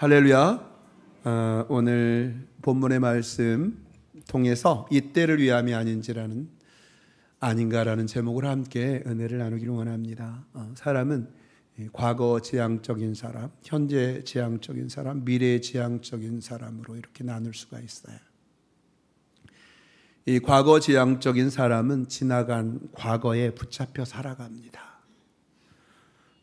할렐루야. 오늘 본문의 말씀 통해서 이때를 위함이 아닌가라는 제목으로 함께 은혜를 나누기를 원합니다. 사람은 과거 지향적인 사람, 현재 지향적인 사람, 미래 지향적인 사람으로 이렇게 나눌 수가 있어요. 이 과거 지향적인 사람은 지나간 과거에 붙잡혀 살아갑니다.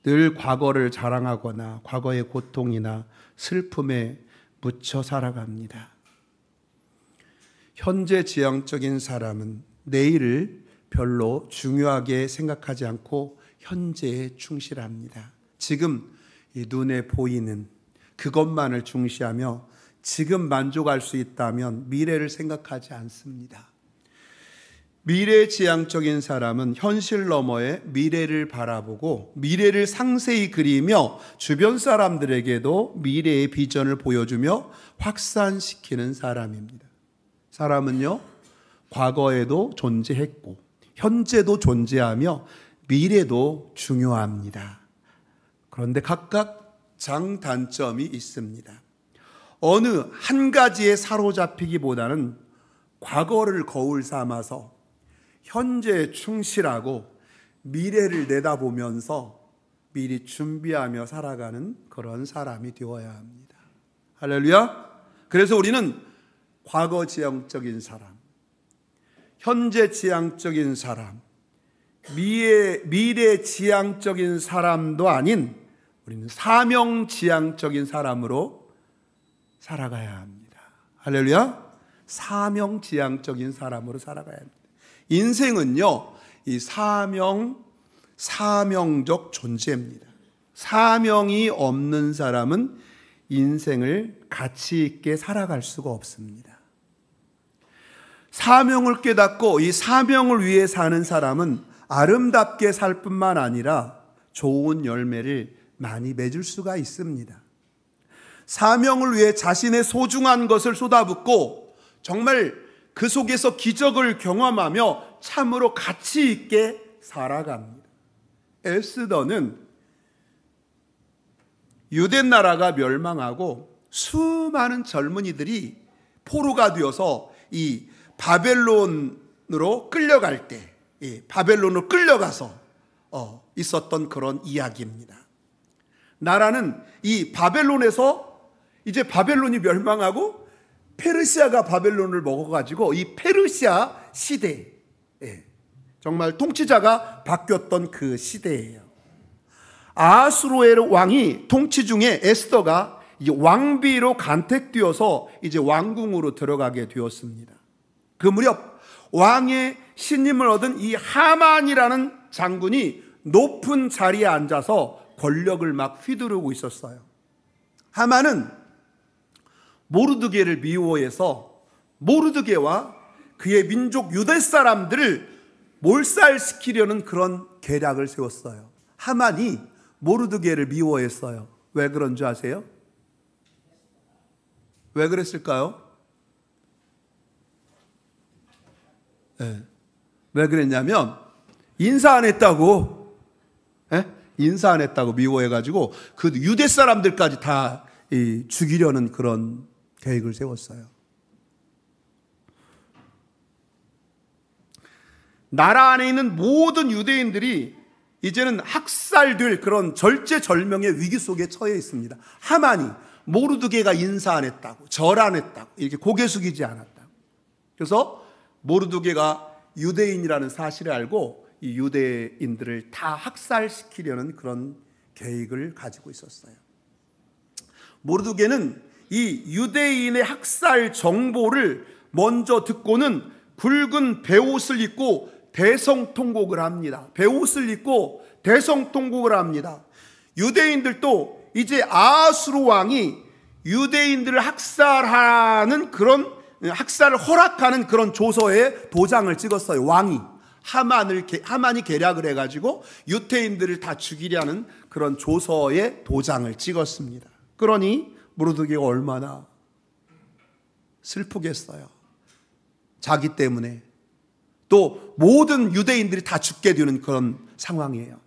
늘 과거를 자랑하거나 과거의 고통이나 슬픔에 묻혀 살아갑니다. 현재 지향적인 사람은 내일을 별로 중요하게 생각하지 않고 현재에 충실합니다. 지금 눈에 보이는 그것만을 중시하며 지금 만족할 수 있다면 미래를 생각하지 않습니다. 미래지향적인 사람은 현실 너머의 미래를 바라보고 미래를 상세히 그리며 주변 사람들에게도 미래의 비전을 보여주며 확산시키는 사람입니다. 사람은요, 과거에도 존재했고 현재도 존재하며 미래도 중요합니다. 그런데 각각 장단점이 있습니다. 어느 한 가지에 사로잡히기보다는 과거를 거울 삼아서 현재에 충실하고 미래를 내다보면서 미리 준비하며 살아가는 그런 사람이 되어야 합니다. 할렐루야. 그래서 우리는 과거 지향적인 사람, 현재 지향적인 사람, 미래 지향적인 사람도 아닌 우리는 사명 지향적인 사람으로 살아가야 합니다. 할렐루야. 사명 지향적인 사람으로 살아가야 합니다. 인생은요, 이 사명적 존재입니다. 사명이 없는 사람은 인생을 가치 있게 살아갈 수가 없습니다. 사명을 깨닫고 이 사명을 위해 사는 사람은 아름답게 살 뿐만 아니라 좋은 열매를 많이 맺을 수가 있습니다. 사명을 위해 자신의 소중한 것을 쏟아붓고 정말 그 속에서 기적을 경험하며 참으로 가치 있게 살아갑니다. 에스더는 유대 나라가 멸망하고 수많은 젊은이들이 포로가 되어서 이 바벨론으로 끌려갈 때, 바벨론으로 끌려가서 있었던 그런 이야기입니다. 나라는 이 바벨론에서 이제 바벨론이 멸망하고 페르시아가 바벨론을 먹어가지고 이 페르시아 시대, 정말 통치자가 바뀌었던 그 시대예요. 아하수에로 왕이 통치 중에 에스더가 이제 왕비로 간택되어서 이제 왕궁으로 들어가게 되었습니다. 그 무렵 왕의 신임을 얻은 이 하만이라는 장군이 높은 자리에 앉아서 권력을 막 휘두르고 있었어요. 하만은 모르드게를 미워해서 모르드게와 그의 민족 유대 사람들을 몰살시키려는 그런 계략을 세웠어요. 하만이 모르드게를 미워했어요. 왜 그런 줄 아세요? 왜 그랬을까요? 왜 그랬냐면 인사 안 했다고 미워해가지고 그 유대 사람들까지 다 죽이려는 그런 계획을 세웠어요. 나라 안에 있는 모든 유대인들이 이제는 학살될 그런 절체절명의 위기 속에 처해 있습니다. 하만이 모르드게가 인사 안 했다고, 절 안 했다고, 이렇게 고개 숙이지 않았다고. 그래서 모르드게가 유대인이라는 사실을 알고 이 유대인들을 다 학살시키려는 그런 계획을 가지고 있었어요. 모르드게는 이 유대인의 학살 정보를 먼저 듣고는 붉은 베옷을 입고 대성통곡을 합니다. 베옷을 입고 대성통곡을 합니다. 유대인들도 이제 아하수르 왕이 유대인들을 학살하는 그런 학살을 허락하는 그런 조서에 도장을 찍었어요. 왕이 하만이 계략을 해가지고 유대인들을 다 죽이려는 그런 조서에 도장을 찍었습니다. 그러니 모르드게가 얼마나 슬프겠어요. 자기 때문에 또 모든 유대인들이 다 죽게 되는 그런 상황이에요.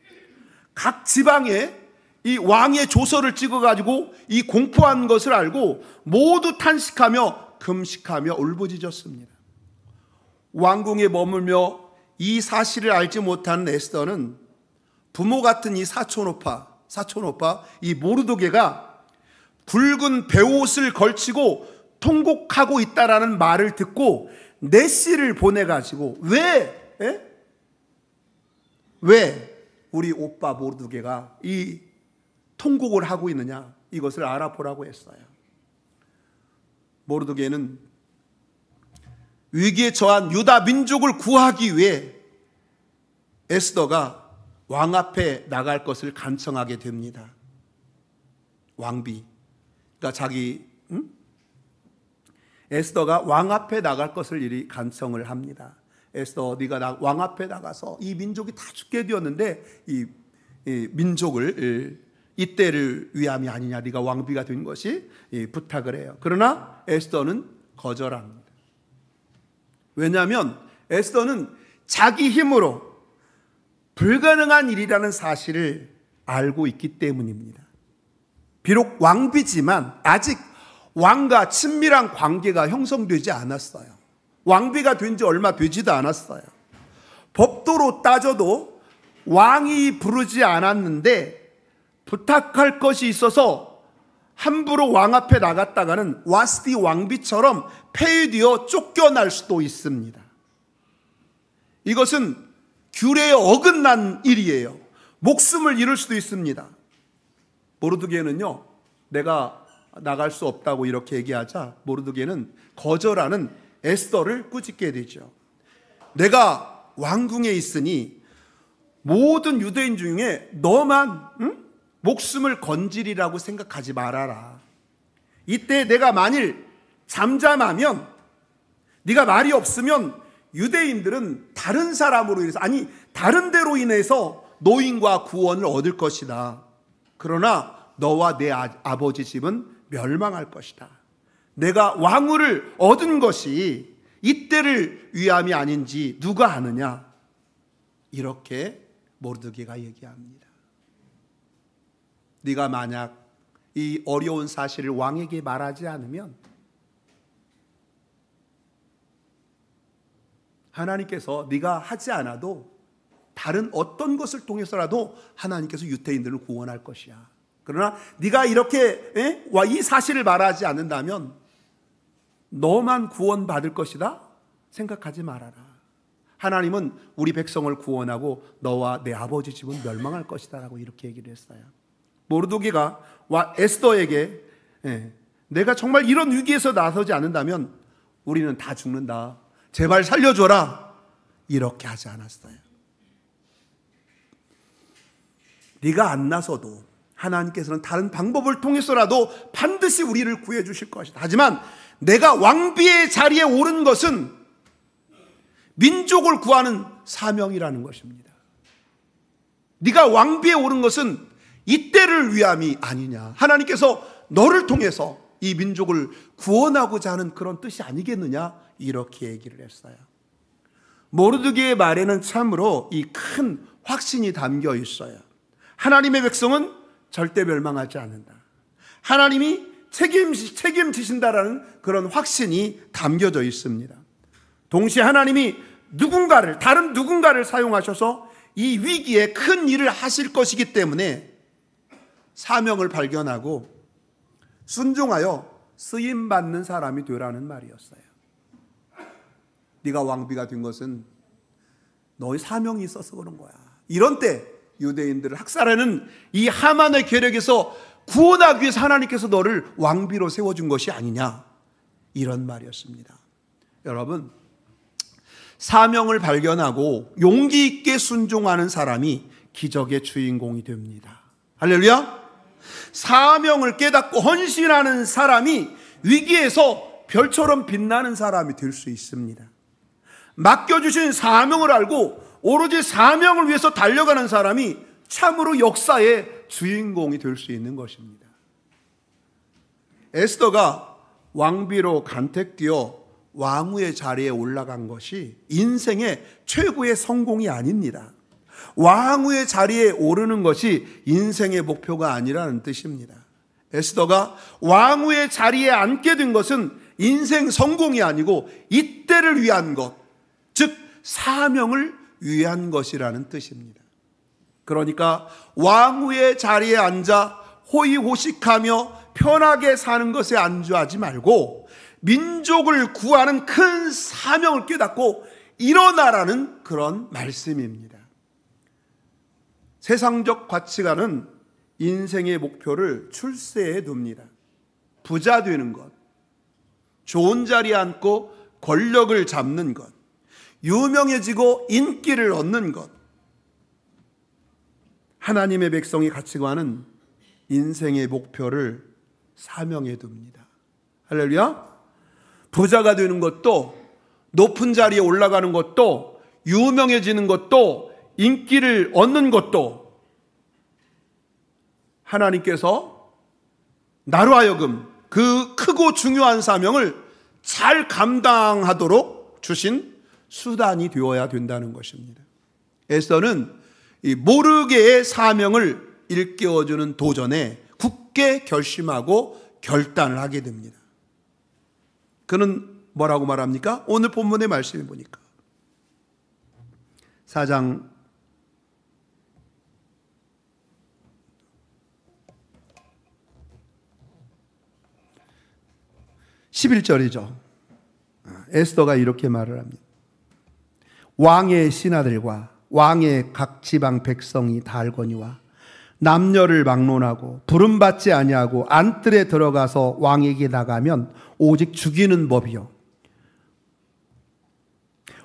각 지방에 이 왕의 조서를 찍어가지고 이 공포한 것을 알고 모두 탄식하며 금식하며 울부짖었습니다. 왕궁에 머물며 이 사실을 알지 못하는 에스더는 부모 같은 이 사촌오빠 이 모르드게가 굵은 베옷을 걸치고 통곡하고 있다라는 말을 듣고 내시를 보내가지고 왜 우리 오빠 모르드게가 이 통곡을 하고 있느냐, 이것을 알아보라고 했어요. 모르드게는 위기에 처한 유다 민족을 구하기 위해 에스더가 왕 앞에 나갈 것을 간청하게 됩니다. 왕비, 그러니까 에스더가 왕 앞에 나갈 것을 이리 간청을 합니다. 에스더, 네가 왕 앞에 나가서 이 민족이 다 죽게 되었는데 이 민족을 이때를 위함이 아니냐, 네가 왕비가 된 것이, 부탁을 해요. 그러나 에스더는 거절합니다. 왜냐하면 에스더는 자기 힘으로 불가능한 일이라는 사실을 알고 있기 때문입니다. 비록 왕비지만 아직 왕과 친밀한 관계가 형성되지 않았어요. 왕비가 된 지 얼마 되지도 않았어요. 법도로 따져도 왕이 부르지 않았는데 부탁할 것이 있어서 함부로 왕 앞에 나갔다가는 와스디 왕비처럼 폐위되어 쫓겨날 수도 있습니다. 이것은 규례에 어긋난 일이에요. 목숨을 잃을 수도 있습니다. 모르드게는요, 내가 나갈 수 없다고 이렇게 얘기하자 모르드게는 거절하는 에스더를 꾸짖게 되죠. 내가 왕궁에 있으니 모든 유대인 중에 너만 목숨을 건지리라고 생각하지 말아라. 이때 내가 만일 잠잠하면, 네가 말이 없으면 유대인들은 다른 사람으로 인해서, 아니 다른 데로 인해서 노임과 구원을 얻을 것이다. 그러나 너와 내 아버지 집은 멸망할 것이다. 내가 왕위를 얻은 것이 이때를 위함이 아닌지 누가 아느냐, 이렇게 모르드게가 얘기합니다. 네가 만약 이 어려운 사실을 왕에게 말하지 않으면 하나님께서 네가 하지 않아도 다른 어떤 것을 통해서라도 하나님께서 유대인들을 구원할 것이야. 그러나 네가 이렇게 이 사실을 말하지 않는다면 너만 구원받을 것이다 생각하지 말아라. 하나님은 우리 백성을 구원하고 너와 내 아버지 집은 멸망할 것이다 라고 이렇게 얘기를 했어요. 모르드게가 에스더에게 내가 정말 이런 위기에서 나서지 않는다면 우리는 다 죽는다, 제발 살려줘라, 이렇게 하지 않았어요. 네가 안 나서도 하나님께서는 다른 방법을 통해서라도 반드시 우리를 구해 주실 것이다. 하지만 내가 왕비의 자리에 오른 것은 민족을 구하는 사명이라는 것입니다. 네가 왕비에 오른 것은 이때를 위함이 아니냐, 하나님께서 너를 통해서 이 민족을 구원하고자 하는 그런 뜻이 아니겠느냐, 이렇게 얘기를 했어요. 모르드게의 말에는 참으로 이 큰 확신이 담겨 있어요. 하나님의 백성은 절대 멸망하지 않는다. 하나님이 책임지신다라는 그런 확신이 담겨져 있습니다. 동시에 하나님이 다른 누군가를 사용하셔서 이 위기에 큰 일을 하실 것이기 때문에 사명을 발견하고 순종하여 쓰임받는 사람이 되라는 말이었어요. 네가 왕비가 된 것은 너의 사명이 있어서 그런 거야. 이런 때 유대인들을 학살하는 이 하만의 계략에서 구원하기 위해서 하나님께서 너를 왕비로 세워준 것이 아니냐, 이런 말이었습니다. 여러분, 사명을 발견하고 용기 있게 순종하는 사람이 기적의 주인공이 됩니다. 할렐루야. 사명을 깨닫고 헌신하는 사람이 위기에서 별처럼 빛나는 사람이 될 수 있습니다. 맡겨주신 사명을 알고 오로지 사명을 위해서 달려가는 사람이 참으로 역사의 주인공이 될 수 있는 것입니다. 에스더가 왕비로 간택되어 왕후의 자리에 올라간 것이 인생의 최고의 성공이 아닙니다. 왕후의 자리에 오르는 것이 인생의 목표가 아니라는 뜻입니다. 에스더가 왕후의 자리에 앉게 된 것은 인생 성공이 아니고 이때를 위한 것, 즉 사명을 위한 것이라는 뜻입니다. 그러니까 왕후의 자리에 앉아 호의호식하며 편하게 사는 것에 안주하지 말고 민족을 구하는 큰 사명을 깨닫고 일어나라는 그런 말씀입니다. 세상적 가치관은 인생의 목표를 출세에 둡니다. 부자 되는 것, 좋은 자리에 앉고 권력을 잡는 것, 유명해지고 인기를 얻는 것. 하나님의 백성의 가치관은 인생의 목표를 사명에 둡니다. 할렐루야. 부자가 되는 것도, 높은 자리에 올라가는 것도, 유명해지는 것도, 인기를 얻는 것도 하나님께서 나로 하여금 그 크고 중요한 사명을 잘 감당하도록 주신 수단이 되어야 된다는 것입니다. 에스더는 이 모르게의 사명을 일깨워주는 도전에 굳게 결심하고 결단을 하게 됩니다. 그는 뭐라고 말합니까? 오늘 본문의 말씀을 보니까 4장 11절이죠. 에스더가 이렇게 말을 합니다. 왕의 신하들과 왕의 각 지방 백성이 다 알거니와 남녀를 막론하고 부름받지 아니하고 안뜰에 들어가서 왕에게 나가면 오직 죽이는 법이요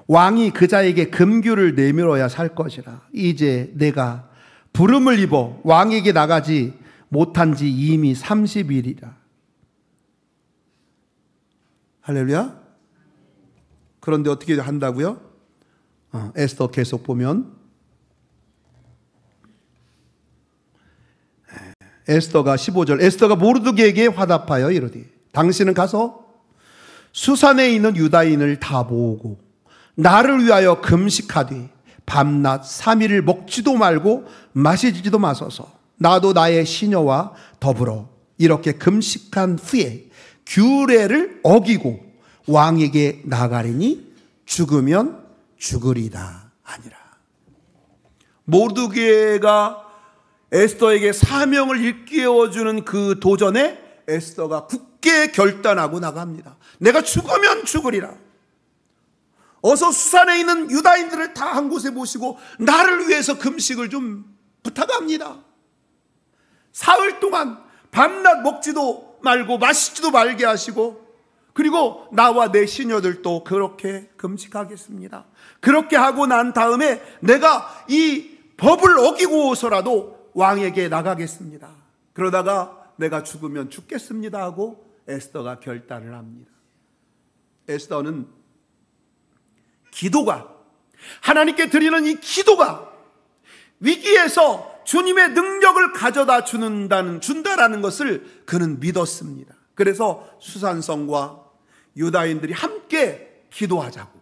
왕이 그 자에게 금규를 내밀어야 살 것이라. 이제 내가 부름을 입어 왕에게 나가지 못한 지 이미 30일이라. 할렐루야. 그런데 어떻게 한다고요? 에스더 계속 보면 에스더가 15절 에스더가 모르드게에게 화답하여 이르되 당신은 가서 수산에 있는 유다인을 다 모으고 나를 위하여 금식하되 밤낮 3일을 먹지도 말고 마시지도 마소서. 나도 나의 시녀와 더불어 이렇게 금식한 후에 규례를 어기고 왕에게 나가리니 죽으면 죽으리다 아니라. 모르드게가 에스더에게 사명을 일깨워주는 그 도전에 에스더가 굳게 결단하고 나갑니다. 내가 죽으면 죽으리라. 어서 수산에 있는 유다인들을 다 한 곳에 모시고 나를 위해서 금식을 좀 부탁합니다. 사흘 동안 밤낮 먹지도 말고 마시지도 말게 하시고 그리고 나와 내 시녀들도 그렇게 금식하겠습니다. 그렇게 하고 난 다음에 내가 이 법을 어기고서라도 왕에게 나가겠습니다. 그러다가 내가 죽으면 죽겠습니다 하고 에스더가 결단을 합니다. 에스더는 기도가, 하나님께 드리는 이 기도가 위기에서 주님의 능력을 가져다 준다라는 것을 그는 믿었습니다. 그래서 수산성과 유다인들이 함께 기도하자고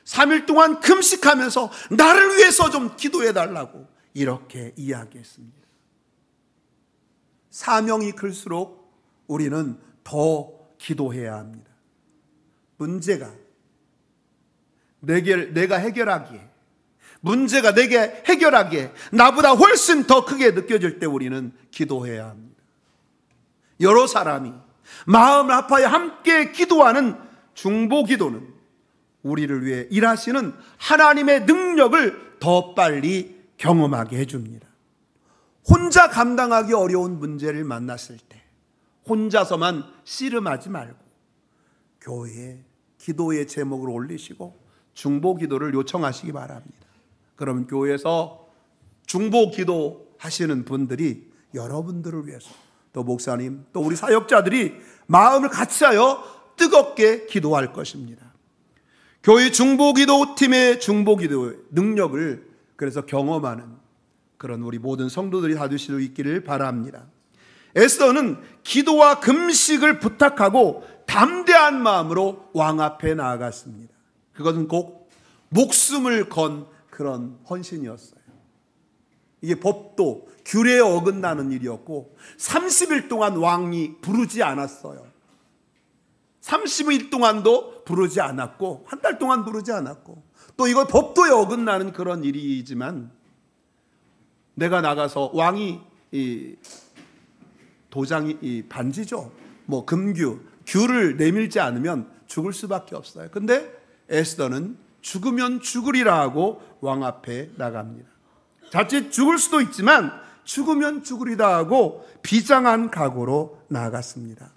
3일 동안 금식하면서 나를 위해서 좀 기도해달라고 이렇게 이야기했습니다. 사명이 클수록 우리는 더 기도해야 합니다. 문제가 내가 해결하기에, 문제가 내게 해결하기에 나보다 훨씬 더 크게 느껴질 때 우리는 기도해야 합니다. 여러 사람이 마음을 합하여 함께 기도하는 중보기도는 우리를 위해 일하시는 하나님의 능력을 더 빨리 경험하게 해줍니다. 혼자 감당하기 어려운 문제를 만났을 때 혼자서만 씨름하지 말고 교회에 기도의 제목을 올리시고 중보기도를 요청하시기 바랍니다. 그러면 교회에서 중보기도 하시는 분들이 여러분들을 위해서 또 목사님 또 우리 사역자들이 마음을 같이하여 뜨겁게 기도할 것입니다. 교회 중보기도팀의 중보기도의 능력을 그래서 경험하는 그런 우리 모든 성도들이 다 될 수 있기를 바랍니다. 에스더는 기도와 금식을 부탁하고 담대한 마음으로 왕 앞에 나아갔습니다. 그것은 꼭 목숨을 건 그런 헌신이었어요. 이게 법도 규례에 어긋나는 일이었고 30일 동안 왕이 부르지 않았어요. 30일 동안도 부르지 않았고 한 달 동안 부르지 않았고 또 이거 법도에 어긋나는 그런 일이지만 내가 나가서 왕이 이 도장이 이 반지죠. 뭐 규를 내밀지 않으면 죽을 수밖에 없어요. 근데 에스더는 죽으면 죽으리라 하고 왕 앞에 나갑니다. 자칫 죽을 수도 있지만 죽으면 죽으리라 하고 비장한 각오로 나아갔습니다.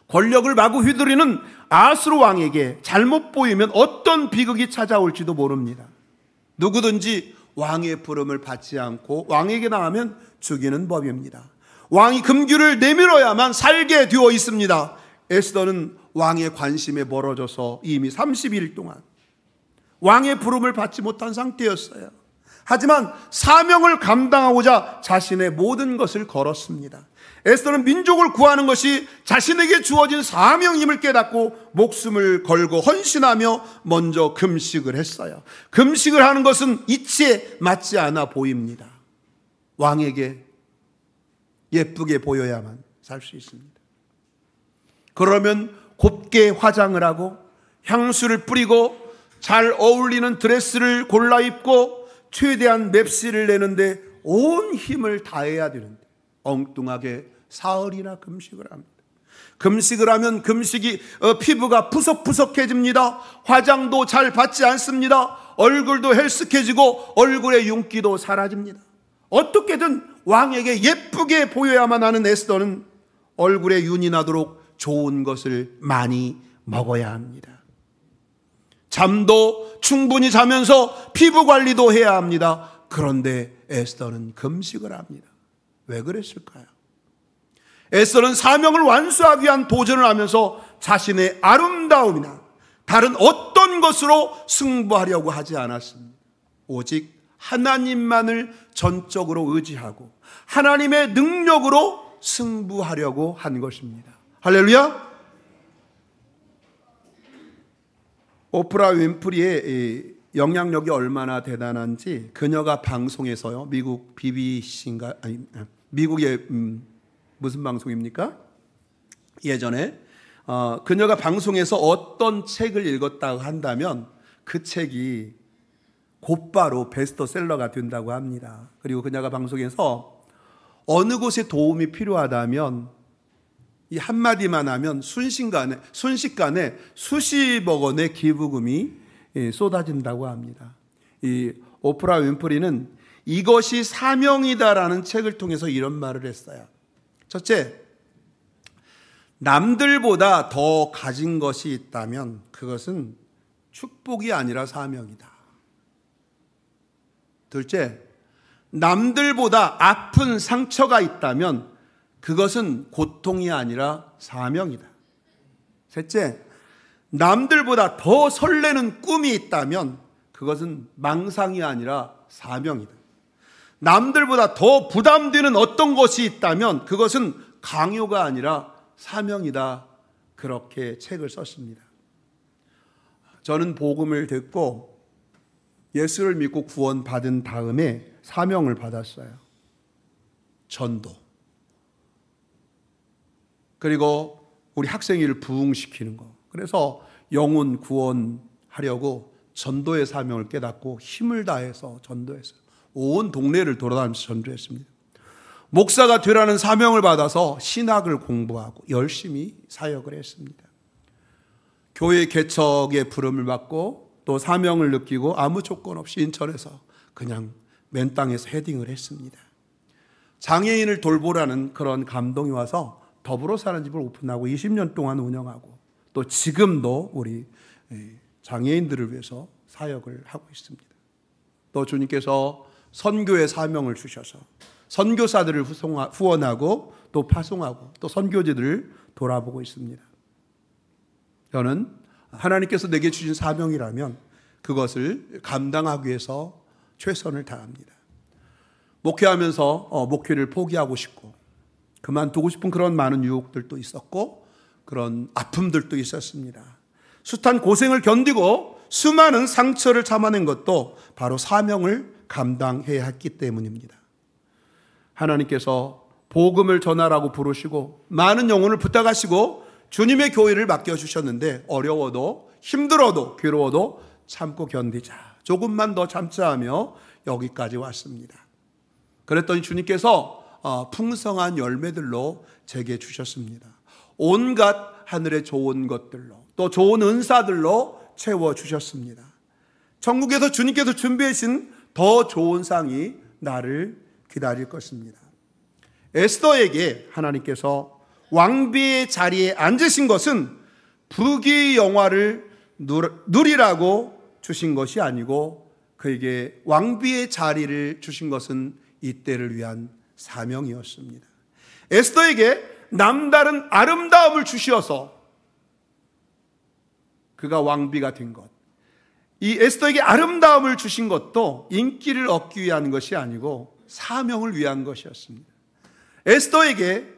권력을 마구 휘두르는 아수르 왕에게 잘못 보이면 어떤 비극이 찾아올지도 모릅니다. 누구든지 왕의 부름을 받지 않고 왕에게 나가면 죽이는 법입니다. 왕이 금규를 내밀어야만 살게 되어 있습니다. 에스더는 왕의 관심에 멀어져서 이미 30일 동안 왕의 부름을 받지 못한 상태였어요. 하지만 사명을 감당하고자 자신의 모든 것을 걸었습니다. 에스더는 민족을 구하는 것이 자신에게 주어진 사명임을 깨닫고 목숨을 걸고 헌신하며 먼저 금식을 했어요. 금식을 하는 것은 이치에 맞지 않아 보입니다. 왕에게 예쁘게 보여야만 살 수 있습니다. 그러면 곱게 화장을 하고 향수를 뿌리고 잘 어울리는 드레스를 골라 입고 최대한 맵시를 내는데 온 힘을 다해야 되는데 엉뚱하게 사흘이나 금식을 합니다. 금식을 하면 피부가 푸석푸석해집니다. 화장도 잘 받지 않습니다. 얼굴도 헬쓱해지고 얼굴의 윤기도 사라집니다. 어떻게든 왕에게 예쁘게 보여야만 하는 에스더는 얼굴에 윤이 나도록 좋은 것을 많이 먹어야 합니다. 잠도 충분히 자면서 피부 관리도 해야 합니다. 그런데 에스더는 금식을 합니다. 왜 그랬을까요? 에스더는 사명을 완수하기 위한 도전을 하면서 자신의 아름다움이나 다른 어떤 것으로 승부하려고 하지 않았습니다. 오직 하나님만을 전적으로 의지하고 하나님의 능력으로 승부하려고 한 것입니다. 할렐루야! 오프라 윈프리의 영향력이 얼마나 대단한지 그녀가 방송에서요, 미국 BBC인가 미국의 무슨 방송입니까? 예전에 그녀가 방송에서 어떤 책을 읽었다고 한다면 그 책이 곧바로 베스트셀러가 된다고 합니다. 그리고 그녀가 방송에서 어느 곳에 도움이 필요하다면 이 한마디만 하면 순식간에 수십억 원의 기부금이 쏟아진다고 합니다. 이 오프라 윈프리는 이것이 사명이다라는 책을 통해서 이런 말을 했어요. 첫째, 남들보다 더 가진 것이 있다면 그것은 축복이 아니라 사명이다. 둘째, 남들보다 아픈 상처가 있다면 그것은 고통이 아니라 사명이다. 셋째, 남들보다 더 설레는 꿈이 있다면 그것은 망상이 아니라 사명이다. 남들보다 더 부담되는 어떤 것이 있다면 그것은 강요가 아니라 사명이다. 그렇게 책을 썼습니다. 저는 복음을 듣고 예수를 믿고 구원받은 다음에 사명을 받았어요. 전도. 그리고 우리 학생회를 부흥시키는 거. 그래서 영혼 구원하려고 전도의 사명을 깨닫고 힘을 다해서 전도했어요. 온 동네를 돌아다니면서 전도했습니다. 목사가 되라는 사명을 받아서 신학을 공부하고 열심히 사역을 했습니다. 교회 개척의 부름을 받고 또 사명을 느끼고 아무 조건 없이 인천에서 그냥 맨 땅에서 헤딩을 했습니다. 장애인을 돌보라는 그런 감동이 와서 더불어 사는 집을 오픈하고 20년 동안 운영하고 또 지금도 우리 장애인들을 위해서 사역을 하고 있습니다. 또 주님께서 선교의 사명을 주셔서 선교사들을 후원하고 또 파송하고 또 선교지들을 돌아보고 있습니다. 저는 하나님께서 내게 주신 사명이라면 그것을 감당하기 위해서 최선을 다합니다. 목회하면서 목회를 포기하고 싶고 그만두고 싶은 그런 많은 유혹들도 있었고 그런 아픔들도 있었습니다. 숱한 고생을 견디고 수많은 상처를 참아낸 것도 바로 사명을 감당해야 했기 때문입니다. 하나님께서 복음을 전하라고 부르시고 많은 영혼을 부탁하시고 주님의 교회를 맡겨주셨는데 어려워도 힘들어도 괴로워도 참고 견디자, 조금만 더 참자 하며 여기까지 왔습니다. 그랬더니 주님께서 풍성한 열매들로 제게 주셨습니다. 온갖 하늘의 좋은 것들로, 또 좋은 은사들로 채워주셨습니다. 천국에서 주님께서 준비하신 더 좋은 상이 나를 기다릴 것입니다. 에스더에게 하나님께서 왕비의 자리에 앉으신 것은 부귀 영화를 누리라고 주신 것이 아니고 그에게 왕비의 자리를 주신 것은 이때를 위한 사명이었습니다. 에스더에게 남다른 아름다움을 주시어서 그가 왕비가 된 것, 이 에스더에게 아름다움을 주신 것도 인기를 얻기 위한 것이 아니고 사명을 위한 것이었습니다. 에스더에게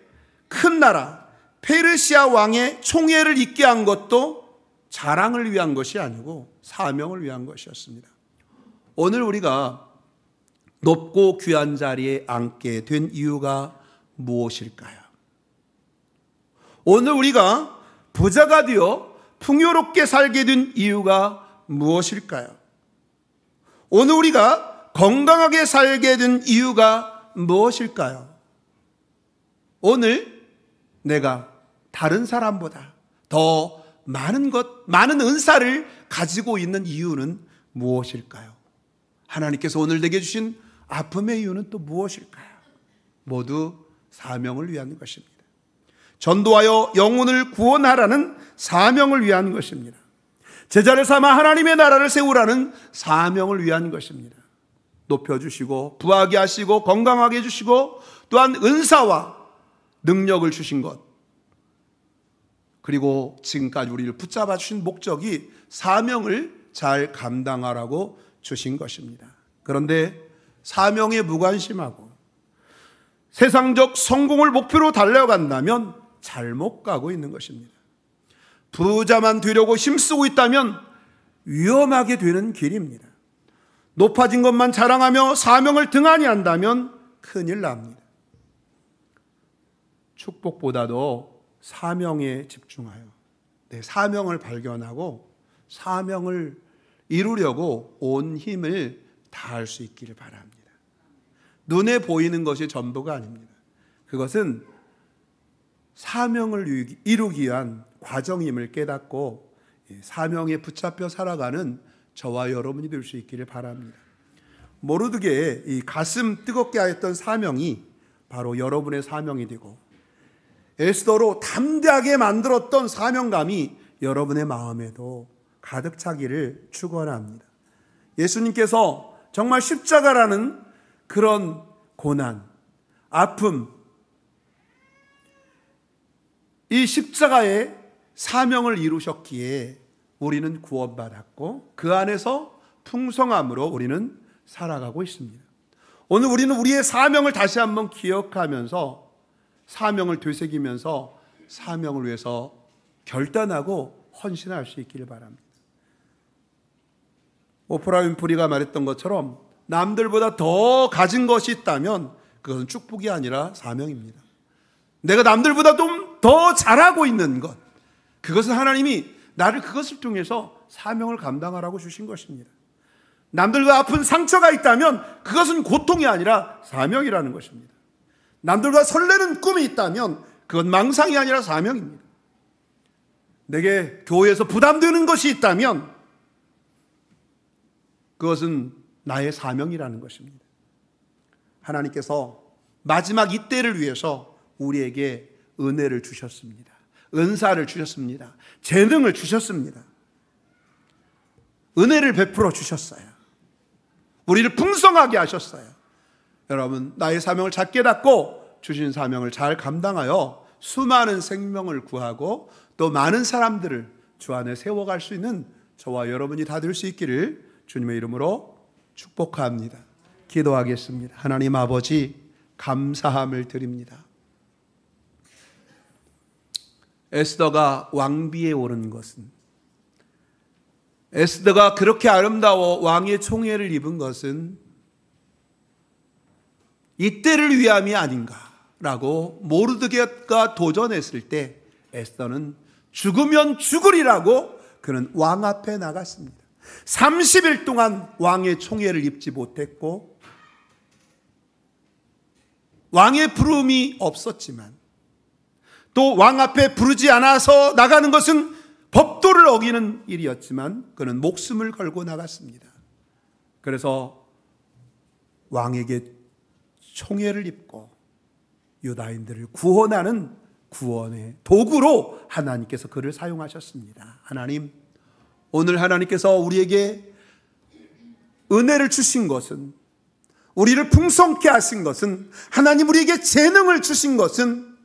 큰 나라 페르시아 왕의 총애를 잊게 한 것도 자랑을 위한 것이 아니고 사명을 위한 것이었습니다. 오늘 우리가 높고 귀한 자리에 앉게 된 이유가 무엇일까요? 오늘 우리가 부자가 되어 풍요롭게 살게 된 이유가 무엇일까요? 오늘 우리가 건강하게 살게 된 이유가 무엇일까요? 오늘 내가 다른 사람보다 더 많은 은사를 가지고 있는 이유는 무엇일까요? 하나님께서 오늘 내게 주신 아픔의 이유는 또 무엇일까요? 모두 사명을 위한 것입니다. 전도하여 영혼을 구원하라는 사명을 위한 것입니다. 제자를 삼아 하나님의 나라를 세우라는 사명을 위한 것입니다. 높여주시고 부하게 하시고 건강하게 해주시고 또한 은사와 능력을 주신 것, 그리고 지금까지 우리를 붙잡아 주신 목적이 사명을 잘 감당하라고 주신 것입니다. 그런데 사명에 무관심하고 세상적 성공을 목표로 달려간다면 잘못 가고 있는 것입니다. 부자만 되려고 힘쓰고 있다면 위험하게 되는 길입니다. 높아진 것만 자랑하며 사명을 등한히 한다면 큰일 납니다. 축복보다도 사명에 집중하여 내 사명을 발견하고 사명을 이루려고 온 힘을 다할 수 있기를 바랍니다. 눈에 보이는 것이 전부가 아닙니다. 그것은 사명을 이루기 위한 과정임을 깨닫고 사명에 붙잡혀 살아가는 저와 여러분이 될 수 있기를 바랍니다. 모르드게의 이 가슴 뜨겁게 하였던 사명이 바로 여러분의 사명이 되고 에스더로 담대하게 만들었던 사명감이 여러분의 마음에도 가득 차기를 축원합니다. 예수님께서 정말 십자가라는 그런 고난, 아픔, 이 십자가의 사명을 이루셨기에 우리는 구원받았고 그 안에서 풍성함으로 우리는 살아가고 있습니다. 오늘 우리는 우리의 사명을 다시 한번 기억하면서 사명을 되새기면서 사명을 위해서 결단하고 헌신할 수 있기를 바랍니다. 오프라 윈프리가 말했던 것처럼 남들보다 더 가진 것이 있다면 그것은 축복이 아니라 사명입니다. 내가 남들보다 좀 더 잘하고 있는 것, 그것은 하나님이 나를 그것을 통해서 사명을 감당하라고 주신 것입니다. 남들과 아픈 상처가 있다면 그것은 고통이 아니라 사명이라는 것입니다. 남들과 설레는 꿈이 있다면 그건 망상이 아니라 사명입니다. 내게 교회에서 부담되는 것이 있다면 그것은 나의 사명이라는 것입니다. 하나님께서 마지막 이때를 위해서 우리에게 은혜를 주셨습니다. 은사를 주셨습니다. 재능을 주셨습니다. 은혜를 베풀어 주셨어요. 우리를 풍성하게 하셨어요. 여러분, 나의 사명을 잘 깨닫고 주신 사명을 잘 감당하여 수많은 생명을 구하고 또 많은 사람들을 주 안에 세워갈 수 있는 저와 여러분이 다 될 수 있기를 주님의 이름으로 축복합니다. 기도하겠습니다. 하나님 아버지, 감사함을 드립니다. 에스더가 왕비에 오른 것은, 에스더가 그렇게 아름다워 왕의 총애를 입은 것은 이때를 위함이 아닌가라고 모르드게가 도전했을 때 에스더는 죽으면 죽으리라고 그는 왕 앞에 나갔습니다. 30일 동안 왕의 총애를 입지 못했고 왕의 부름이 없었지만 또 왕 앞에 부르지 않아서 나가는 것은 법도를 어기는 일이었지만 그는 목숨을 걸고 나갔습니다. 그래서 왕에게 총애를 입고 유다인들을 구원하는 구원의 도구로 하나님께서 그를 사용하셨습니다. 하나님, 오늘 하나님께서 우리에게 은혜를 주신 것은, 우리를 풍성케 하신 것은, 하나님 우리에게 재능을 주신 것은,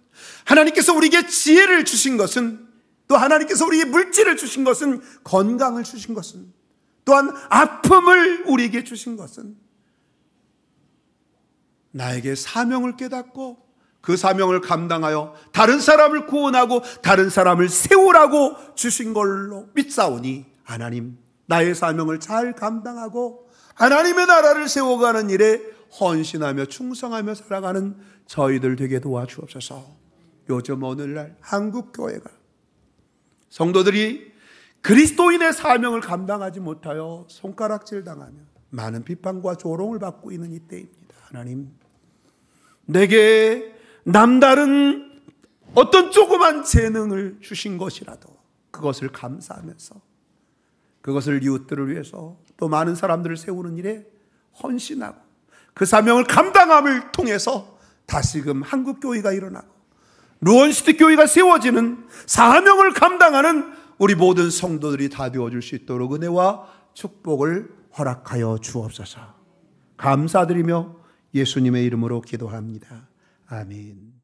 하나님께서 우리에게 지혜를 주신 것은, 또 하나님께서 우리에게 물질을 주신 것은, 건강을 주신 것은, 또한 아픔을 우리에게 주신 것은 나에게 사명을 깨닫고 그 사명을 감당하여 다른 사람을 구원하고 다른 사람을 세우라고 주신 걸로 믿사오니 하나님, 나의 사명을 잘 감당하고 하나님의 나라를 세워가는 일에 헌신하며 충성하며 살아가는 저희들 되게 도와주옵소서. 요즘 오늘날 한국교회가 성도들이 그리스도인의 사명을 감당하지 못하여 손가락질 당하며 많은 비판과 조롱을 받고 있는 이때입니다. 하나님, 내게 남다른 어떤 조그만 재능을 주신 것이라도 그것을 감사하면서 그것을 이웃들을 위해서 또 많은 사람들을 세우는 일에 헌신하고 그 사명을 감당함을 통해서 다시금 한국교회가 일어나고 루원시티 교회가 세워지는 사명을 감당하는 우리 모든 성도들이 다 되어줄 수 있도록 은혜와 축복을 허락하여 주옵소서. 감사드리며 예수님의 이름으로 기도합니다. 아멘.